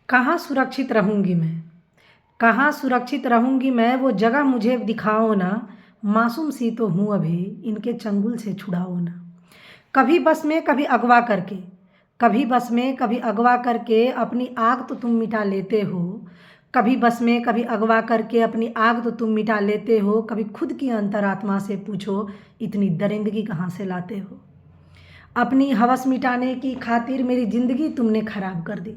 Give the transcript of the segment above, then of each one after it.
कहाँ सुरक्षित रहूँगी मैं, कहाँ सुरक्षित रहूँगी मैं, वो जगह मुझे दिखाओ ना। मासूम सी तो हूँ अभी, इनके चंगुल से छुड़ाओ ना। कभी बस में कभी अगवा करके, कभी बस में कभी अगवा करके अपनी आग तो तुम मिटा लेते हो। कभी बस में कभी अगवा करके अपनी आग तो तुम मिटा लेते हो। कभी खुद की अंतरात्मा से पूछो, इतनी दरिंदगी कहाँ से लाते हो। अपनी हवस मिटाने की खातिर मेरी ज़िंदगी तुमने ख़राब कर दी।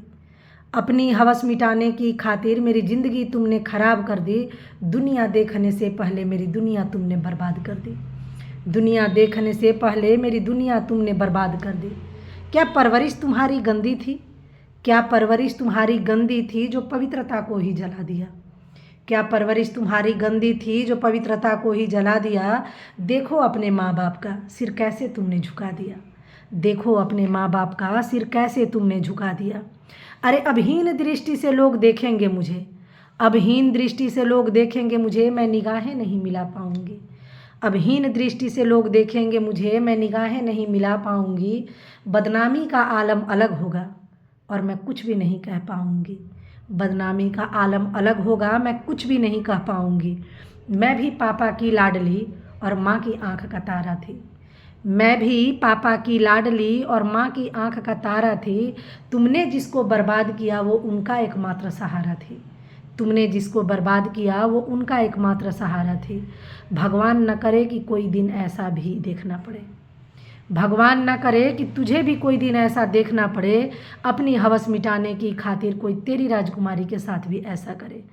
अपनी हवस मिटाने की खातिर मेरी ज़िंदगी तुमने ख़राब कर दी। दुनिया देखने से पहले मेरी दुनिया तुमने बर्बाद कर दी। दुनिया देखने से पहले मेरी दुनिया तुमने बर्बाद कर दी। क्या परवरिश तुम्हारी गंदी थी, क्या परवरिश तुम्हारी गंदी थी जो पवित्रता को ही जला दिया। क्या परवरिश तुम्हारी गंदी थी जो पवित्रता को ही जला दिया। देखो अपने माँ बाप का सिर कैसे तुमने झुका दिया। देखो अपने माँ बाप का सिर कैसे तुमने झुका दिया। अरे अबहीन दृष्टि से लोग देखेंगे मुझे, अबहीन दृष्टि से लोग देखेंगे मुझे, मैं निगाहें नहीं मिला पाऊँगी। अबहीन दृष्टि से लोग देखेंगे मुझे, मैं निगाहें नहीं मिला पाऊँगी। बदनामी का आलम अलग होगा और मैं कुछ भी नहीं कह पाऊँगी। बदनामी का आलम अलग होगा, मैं कुछ भी नहीं कह पाऊँगी। मैं भी पापा की लाडली और माँ की आँख का तारा थी। मैं भी पापा की लाडली और माँ की आँख का तारा थी। तुमने जिसको बर्बाद किया वो उनका एकमात्र सहारा थी। तुमने जिसको बर्बाद किया वो उनका एकमात्र सहारा थी। भगवान न करे कि कोई दिन ऐसा भी देखना पड़े। भगवान न करे कि तुझे भी कोई दिन ऐसा देखना पड़े। अपनी हवस मिटाने की खातिर कोई तेरी राजकुमारी के साथ भी ऐसा करे।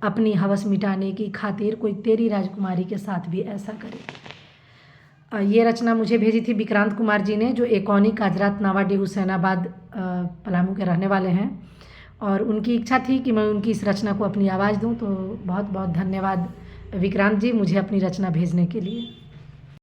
अपनी हवस मिटाने की खातिर कोई तेरी राजकुमारी के साथ भी ऐसा करे। ये रचना मुझे भेजी थी विक्रांत कुमार जी ने, जो एकौनी काजरात नावाडी हुसैनाबाद पलामू के रहने वाले हैं। और उनकी इच्छा थी कि मैं उनकी इस रचना को अपनी आवाज़ दूं, तो बहुत बहुत धन्यवाद विक्रांत जी मुझे अपनी रचना भेजने के लिए।